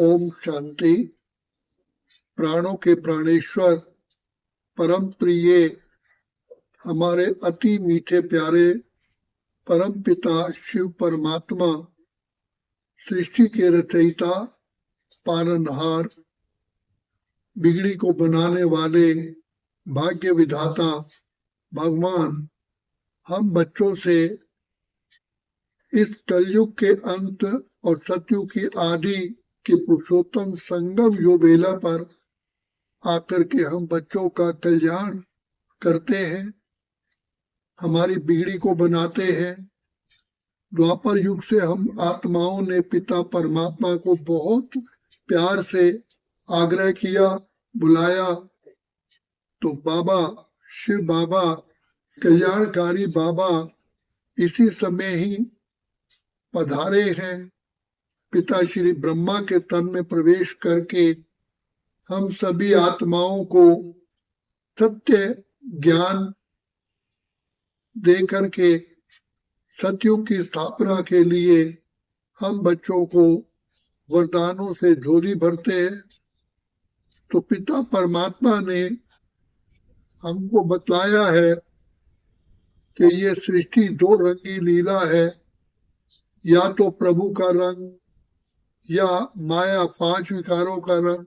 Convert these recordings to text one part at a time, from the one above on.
ओम शांति। प्राणों के प्राणेश्वर परम प्रिय हमारे अति मीठे प्यारे परम पिता शिव परमात्मा, सृष्टि के रचयिता, पालनहार, बिगड़ी को बनाने वाले, भाग्य विधाता भगवान हम बच्चों से इस कलयुग के अंत और सतयुग की आदि के पुरुषोत्तम संगम योबेला पर आकर के हम बच्चों का कल्याण करते हैं, हमारी बिगड़ी को बनाते हैं। द्वापर युग से हम आत्माओं ने पिता परमात्मा को बहुत प्यार से आग्रह किया, बुलाया, तो बाबा शिव बाबा, कल्याणकारी बाबा इसी समय ही पधारे हैं। पिता श्री ब्रह्मा के तन में प्रवेश करके हम सभी आत्माओं को सत्य ज्ञान दे करके सतयुग की स्थापना के लिए हम बच्चों को वरदानों से झोली भरते हैं। तो पिता परमात्मा ने हमको बतलाया है कि ये सृष्टि दो रंगी लीला है, या तो प्रभु का रंग या माया पांच विकारों का रंग।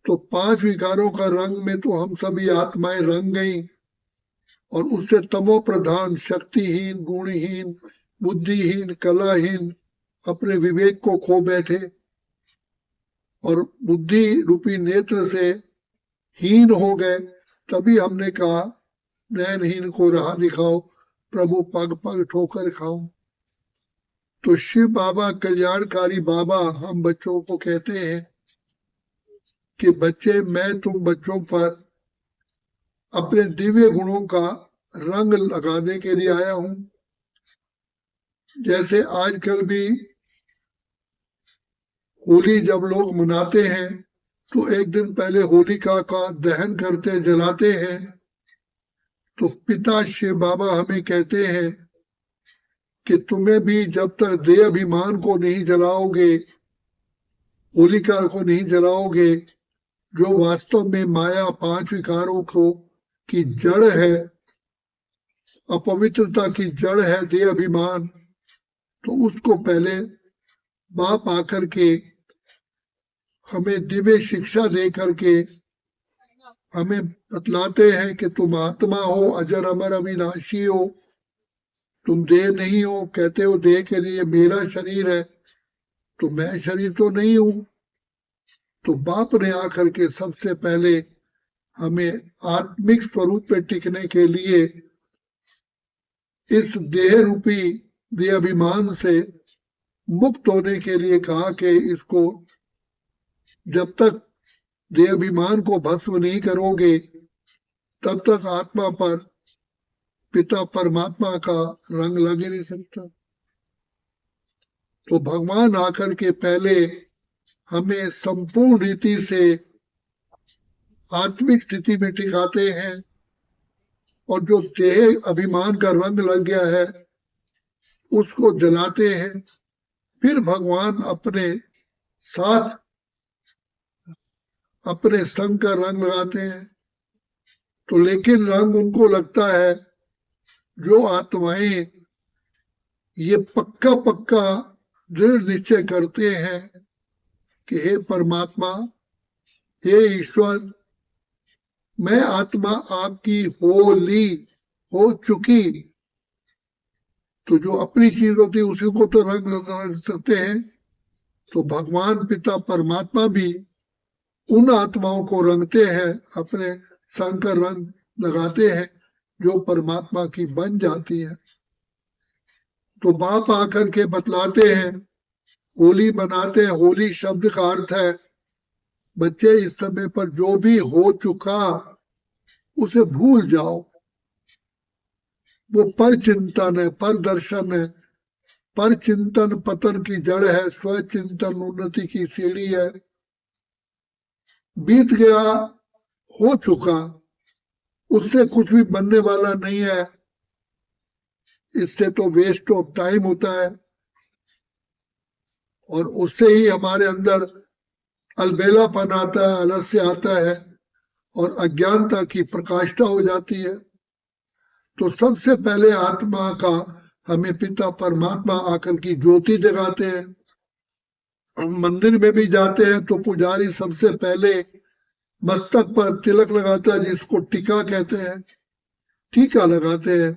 तो पांच विकारों का रंग में तो हम सभी आत्माएं रंग गई और उससे तमो प्रधान, शक्तिहीन, गुणहीन, बुद्धिहीन, कलाहीन अपने विवेक को खो बैठे और बुद्धि रूपी नेत्र से हीन हो गए। तभी हमने कहा नयनहीन को राह दिखाओ, प्रभु पग पग ठोकर खाओ। तो शिव बाबा, कल्याणकारी बाबा हम बच्चों को कहते हैं कि बच्चे, मैं तुम बच्चों पर अपने दिव्य गुणों का रंग लगाने के लिए आया हूं। जैसे आजकल भी होली जब लोग मनाते हैं तो एक दिन पहले होलिका का दहन करते, जलाते हैं। तो पिता शिव बाबा हमें कहते हैं कि तुम्हें भी जब तक देह अभिमान को नहीं जलाओगे, होलिका को नहीं जलाओगे, जो वास्तव में माया पांच विकारों को की जड़ है, अपवित्रता की जड़ है देह अभिमान, तो उसको पहले बाप आकर के हमें दिव्य शिक्षा दे करके हमें बतलाते हैं कि तुम आत्मा हो, अजर अमर अविनाशी हो, तुम देह नहीं हो। कहते हो देह के लिए मेरा शरीर है, तो मैं शरीर तो नहीं हूं। तो बाप ने आकर के सबसे पहले हमें आत्मिक स्वरूप पे टिकने के लिए इस देह रूपी देह अभिमान से मुक्त होने के लिए कहा कि इसको जब तक देह अभिमान को भस्म नहीं करोगे तब तक आत्मा पर पिता परमात्मा का रंग लग ही नहीं सकता। तो भगवान आकर के पहले हमें संपूर्ण रीति से आत्मिक स्थिति में टिकाते हैं, और जो देह अभिमान का रंग लग गया है उसको जलाते हैं। फिर भगवान अपने साथ अपने संग का रंग लगाते हैं। तो लेकिन रंग उनको लगता है जो आत्माएं ये पक्का पक्का दृढ़ निश्चय करते हैं कि हे परमात्मा, हे ईश्वर, मैं आत्मा आपकी हो चुकी। तो जो अपनी चीज होती है उसी को तो रंग लगा सकते हैं। तो भगवान पिता परमात्मा भी उन आत्माओं को रंगते हैं, अपने संग का रंग लगाते हैं जो परमात्मा की बन जाती है। तो बाप आकर के बतलाते हैं, होली बनाते हैं। होली शब्द का अर्थ है बच्चे, इस समय पर जो भी हो चुका उसे भूल जाओ। वो पर चिंतन है, पर दर्शन है। पर चिंतन पतन की जड़ है, स्व चिंतन उन्नति की सीढ़ी है। बीत गया, हो चुका, उससे कुछ भी बनने वाला नहीं है। इससे तो वेस्ट ऑफ टाइम होता है। और उससे ही हमारे अंदर अलबेलापन आता है, आलस्य आता है और अज्ञानता की प्रकाष्ठा हो जाती है। तो सबसे पहले आत्मा का हमें पिता परमात्मा आकर की ज्योति जगाते हैं। हम मंदिर में भी जाते हैं तो पुजारी सबसे पहले मस्तक पर तिलक लगाता है, जिसको टीका कहते हैं। टीका लगाते हैं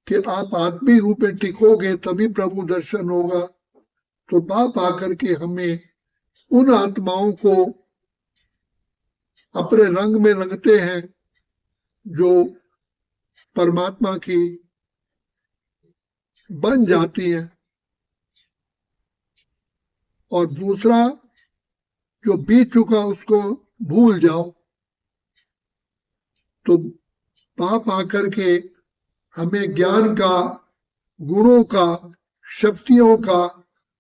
कि आप आत्मी रूप में टिकोगे तभी प्रभु दर्शन होगा। तो बाप आकर के हमें उन आत्माओं को अपने रंग में रंगते हैं जो परमात्मा की बन जाती हैं। और दूसरा, जो बीत चुका उसको भूल जाओ। तो बाप आकर के हमें ज्ञान का, गुणों का, शक्तियों का,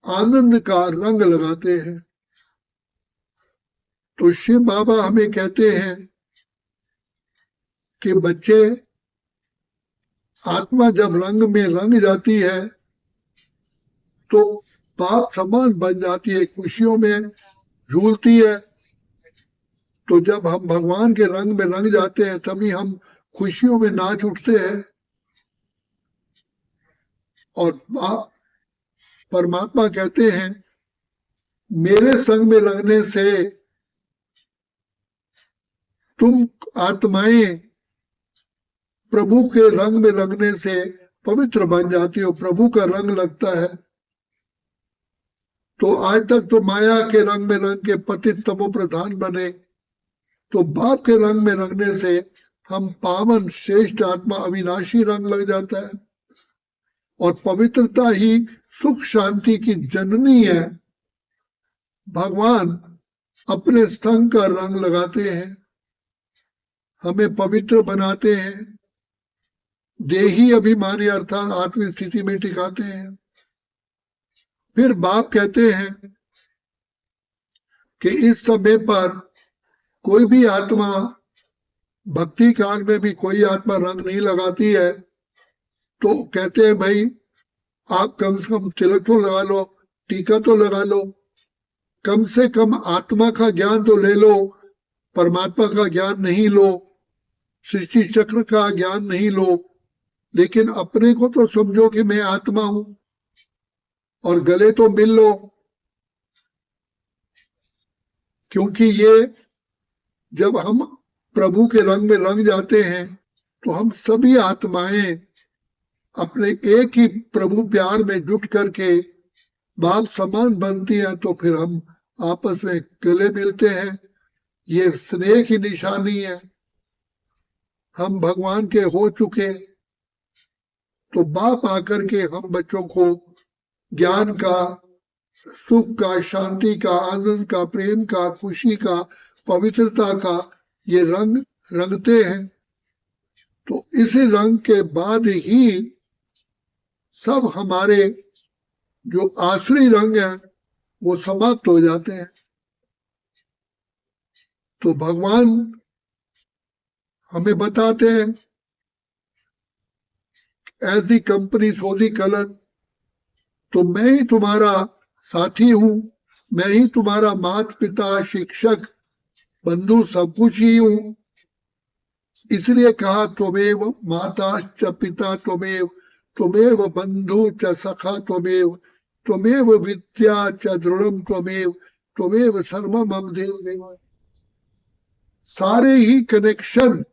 आनंद का रंग लगाते हैं। तो शिव बाबा हमें कहते हैं कि बच्चे, आत्मा जब रंग में रंग जाती है तो बाप समान बन जाती है, खुशियों में झूलती है। तो जब हम भगवान के रंग में रंग जाते हैं तभी हम खुशियों में नाच उठते हैं। और बाप परमात्मा कहते हैं, मेरे संग में रंगने से तुम आत्माएं प्रभु के रंग में रंगने से पवित्र बन जाती हो, प्रभु का रंग लगता है। तो आज तक तो माया के रंग में रंग के पतित तमो प्रधान बने, तो बाप के रंग में रंगने से हम पावन श्रेष्ठ आत्मा अविनाशी रंग लग जाता है। और पवित्रता ही सुख शांति की जननी है। भगवान अपने संग का रंग लगाते हैं, हमें पवित्र बनाते हैं, देही अभिमानी अर्थात आत्मिक स्थिति में टिकाते हैं। फिर बाप कहते हैं कि इस समय पर कोई भी आत्मा, भक्ति काल में भी कोई आत्मा रंग नहीं लगाती है, तो कहते हैं भाई आप कम से कम तिलक तो लगा लो, टीका तो लगा लो, कम से कम आत्मा का ज्ञान तो ले लो, परमात्मा का ज्ञान नहीं लो, सृष्टि चक्र का ज्ञान नहीं लो, लेकिन अपने को तो समझो कि मैं आत्मा हूं और गले तो मिल लो। क्योंकि ये जब हम प्रभु के रंग में रंग जाते हैं तो हम सभी आत्माएं अपने एक ही प्रभु प्यार में जुट करके बाप समान बनती हैं। तो फिर हम आपस में गले मिलते हैं, ये स्नेह की निशानी है। हम भगवान के हो चुके, तो बाप आकर के हम बच्चों को ज्ञान का, सुख का, शांति का, आनंद का, प्रेम का, खुशी का, पवित्रता का ये रंग रंगते हैं। तो इसी रंग के बाद ही सब हमारे जो आसुरी रंग हैं वो समाप्त हो जाते हैं। तो भगवान हमें बताते हैं, as the company so the colour. तो मैं ही तुम्हारा साथी हूं, मैं ही तुम्हारा माता पिता शिक्षक बंधु सब कुछ ही हूं। इसलिए कहा त्वमेव माता च पिता त्वमेव, त्वमेव बंधु च सखा त्वमेव, त्वमेव विद्या च दृढ़म त्वमेव, त्वमेव सर्वम मम देव। सारे ही कनेक्शन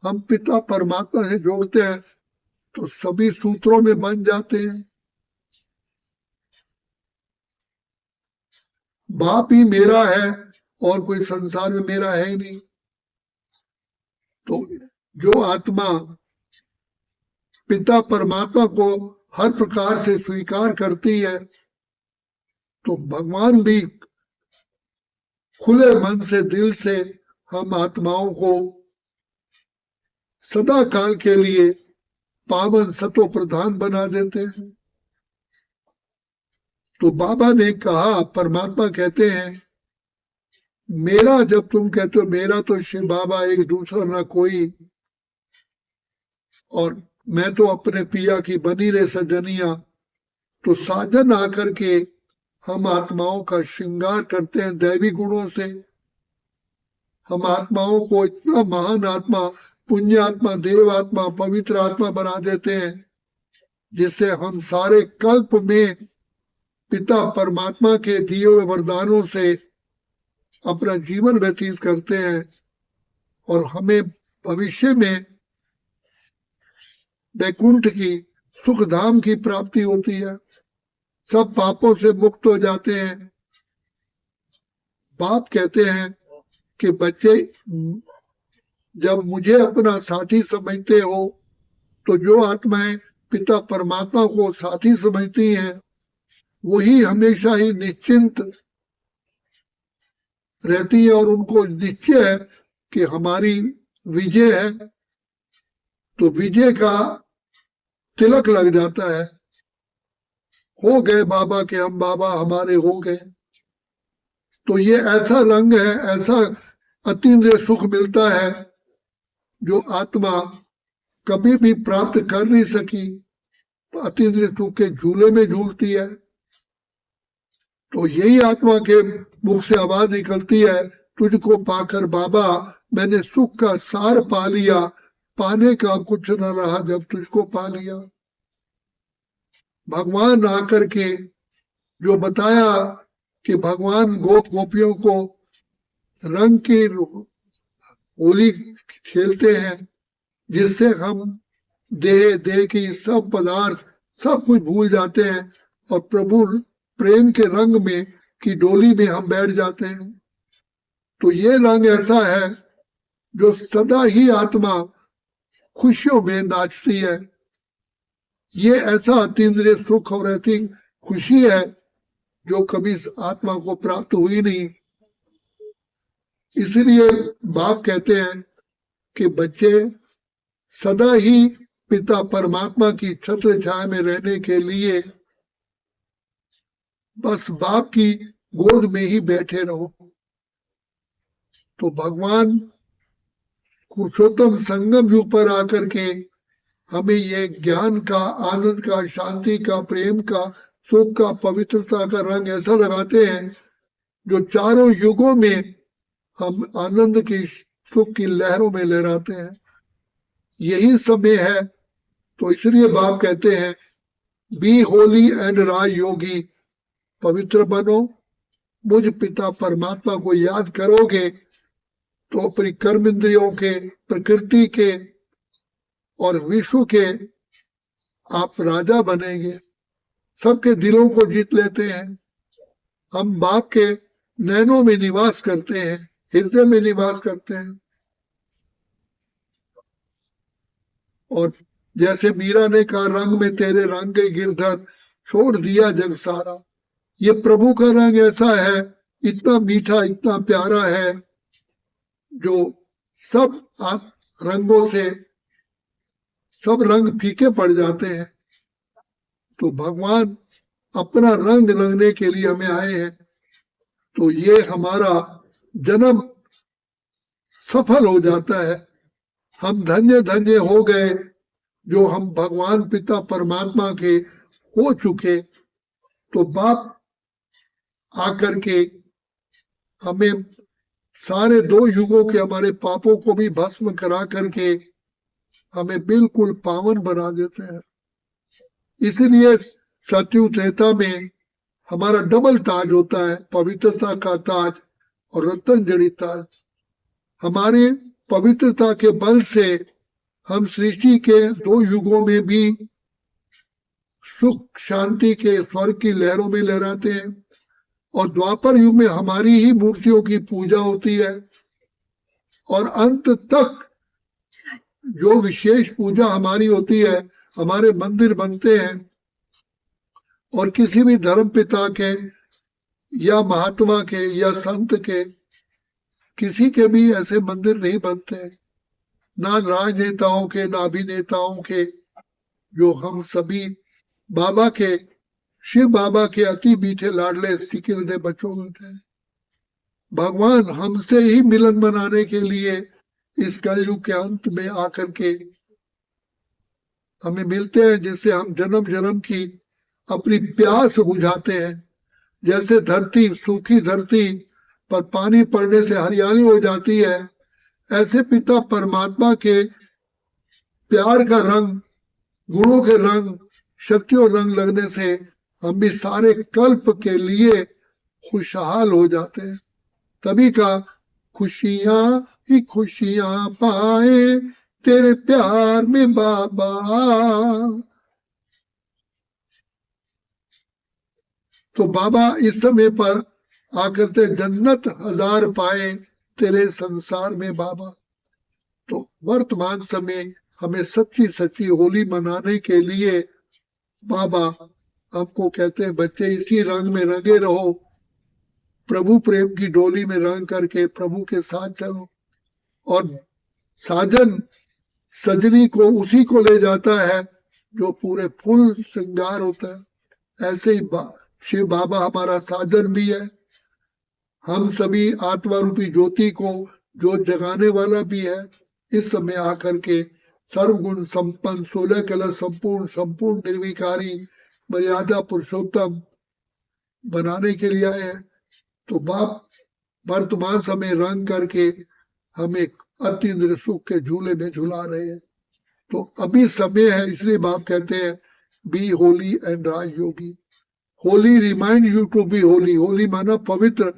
हम पिता परमात्मा से जोड़ते हैं तो सभी सूत्रों में बन जाते हैं। बाप ही मेरा है और कोई संसार में मेरा है ही नहीं। तो जो आत्मा पिता परमात्मा को हर प्रकार से स्वीकार करती है, तो भगवान भी खुले मन से, दिल से हम आत्माओं को सदा काल के लिए पावन सतो प्रधान बना देते हैं। तो बाबा ने कहा, परमात्मा कहते हैं मेरा, जब तुम कहते हो मेरा, तो शिव बाबा एक दूसरा ना कोई, और मैं तो अपने पिया की बनी रे सजनिया। तो साजन आकर के हम आत्माओं का श्रृंगार करते हैं दैवी गुणों से। हम आत्माओं को इतना महान आत्मा, पुण्य आत्मा, देव आत्मा, पवित्र आत्मा बना देते हैं, जिससे हम सारे कल्प में पिता परमात्मा के दिए हुए वरदानों से अपना जीवन व्यतीत करते हैं और हमें भविष्य में वैकुंठ की, सुख धाम की प्राप्ति होती है। सब पापों से मुक्त हो जाते हैं। बाप कहते हैं कि बच्चे, जब मुझे अपना साथी समझते हो तो जो आत्माएं पिता परमात्मा को साथी समझती हैं वही हमेशा ही निश्चिंत रहती है और उनको निश्चय है कि हमारी विजय है, तो विजय का तिलक लग जाता है। हो गए बाबा के हम, बाबा हमारे हो गए। तो ये ऐसा रंग है, ऐसा अतीन्द्रिय सुख मिलता है जो आत्मा कभी भी प्राप्त कर नहीं सकी, तो अतीन्द्रिय सुख के झूले में झूलती है। तो यही आत्मा के मुख से आवाज निकलती है, तुझको पाकर बाबा मैंने सुख का सार पा लिया, पाने का कुछ न रहा जब तुझको पा लिया। भगवान आकर के जो बताया कि भगवान गोप गोपियों को रंग की होली खेलते हैं, जिससे हम देह की सब पदार्थ सब कुछ भूल जाते हैं और प्रभु प्रेम के रंग में की डोली में हम बैठ जाते हैं। तो ये रंग ऐसा है जो सदा ही आत्मा खुशियों में नाचती है। ये ऐसा अतीन्द्रिय सुख और ऐसी खुशी है जो कभी आत्मा को प्राप्त हुई नहीं। इसलिए बाप कहते हैं कि बच्चे सदा ही पिता परमात्मा की छत्र छाया में रहने के लिए बस बाप की गोद में ही बैठे रहो। तो भगवान पुरुषोत्तम संगम युग पर आकर के हमें ये ज्ञान का, आनंद का, शांति का, प्रेम का, सुख का, पवित्रता का रंग ऐसा लगाते हैं जो चारों युगों में हम आनंद की, सुख की लहरों में लहराते हैं। यही समय है। तो इसलिए बाप कहते हैं बी होली एंड राज योगी, पवित्र बनो। मुझ पिता परमात्मा को याद करोगे तो अपनी कर्म इंद्रियों के, प्रकृति के और विश्व के आप राजा बनेंगे। सबके दिलों को जीत लेते हैं। हम बाप के नैनों में निवास करते हैं, हृदय में निवास करते हैं। और जैसे मीरा ने कहा, रंग में तेरे रंग के गिरधर, छोड़ दिया जग सारा। ये प्रभु का रंग ऐसा है, इतना मीठा, इतना प्यारा है, जो सब रंगों से सब रंग फीके पड़ जाते हैं। तो भगवान अपना रंग रंगने के लिए हमें आए हैं। तो ये हमारा जन्म सफल हो जाता है। हम धन्य धन्य हो गए जो हम भगवान पिता परमात्मा के हो चुके। तो बाप आकर के हमें सारे 2 युगों के हमारे पापों को भी भस्म करा करके हमें बिल्कुल पावन बना देते हैं। इसलिए सतयुग त्रेता में हमारा डबल ताज होता है, पवित्रता का ताज और रत्न जड़ित ताज। हमारे पवित्रता के बल से हम सृष्टि के 2 युगों में भी सुख शांति के स्वर्ग की लहरों में लहराते हैं और द्वापर युग में हमारी ही मूर्तियों की पूजा होती है और अंत तक जो विशेष पूजा हमारी होती है, हमारे मंदिर बनते हैं और किसी भी धर्म पिता के या महात्मा के या संत के, किसी के भी ऐसे मंदिर नहीं बनते, ना राजनेताओं के, ना अभिनेताओं के, जो हम सभी बाबा के, शिव बाबा के अति मीठे लाडले सिकिरदे बच्चों में थे। भगवान हमसे ही मिलन मनाने के लिए इस कलयुग के अंत में आकर के हमें मिलते हैं, जिससे हम जन्म जन्म की अपनी प्यास बुझाते हैं। जैसे धरती, सूखी धरती पर पानी पड़ने से हरियाली हो जाती है, ऐसे पिता परमात्मा के प्यार का रंग, गुणों के रंग, शक्तियों रंग लगने से हम भी सारे कल्प के लिए खुशहाल हो जाते हैं। तभी का खुशियां ही खुशियां पाए तेरे प्यार में बाबा। तो बाबा इस समय पर आकर के जन्नत हजार पाए तेरे संसार में बाबा। तो वर्तमान समय हमें सच्ची सच्ची होली मनाने के लिए बाबा आपको कहते हैं, बच्चे इसी रंग में रंगे रहो, प्रभु प्रेम की डोली में रंग करके प्रभु के साथ चलो। और साजन सजनी को उसी को ले जाता है जो पूरे फुल श्रृंगार होता है। ऐसे ही शिव बाबा हमारा साजन भी है। हम सभी आत्मा रूपी ज्योति को जो जगाने वाला भी है। इस समय आकर के सर्वगुण संपन्न, 16 कलश संपूर्ण, संपूर्ण निर्विकारी, मर्यादा पुरुषोत्तम बनाने के लिए आए हैं। तो बाप वर्तमान समय रंग करके हमें अति सुख के झूले में झुला रहे हैं। तो अभी समय है, इसलिए बाप कहते हैं be holy and raj yogi. Holy remind you to be holy. Holy माना पवित्र,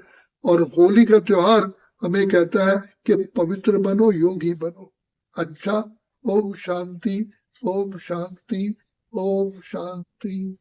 और होली का त्योहार हमें कहता है कि पवित्र बनो, योगी बनो। अच्छा, ओम शांति, ओम शांति, ओम शांति।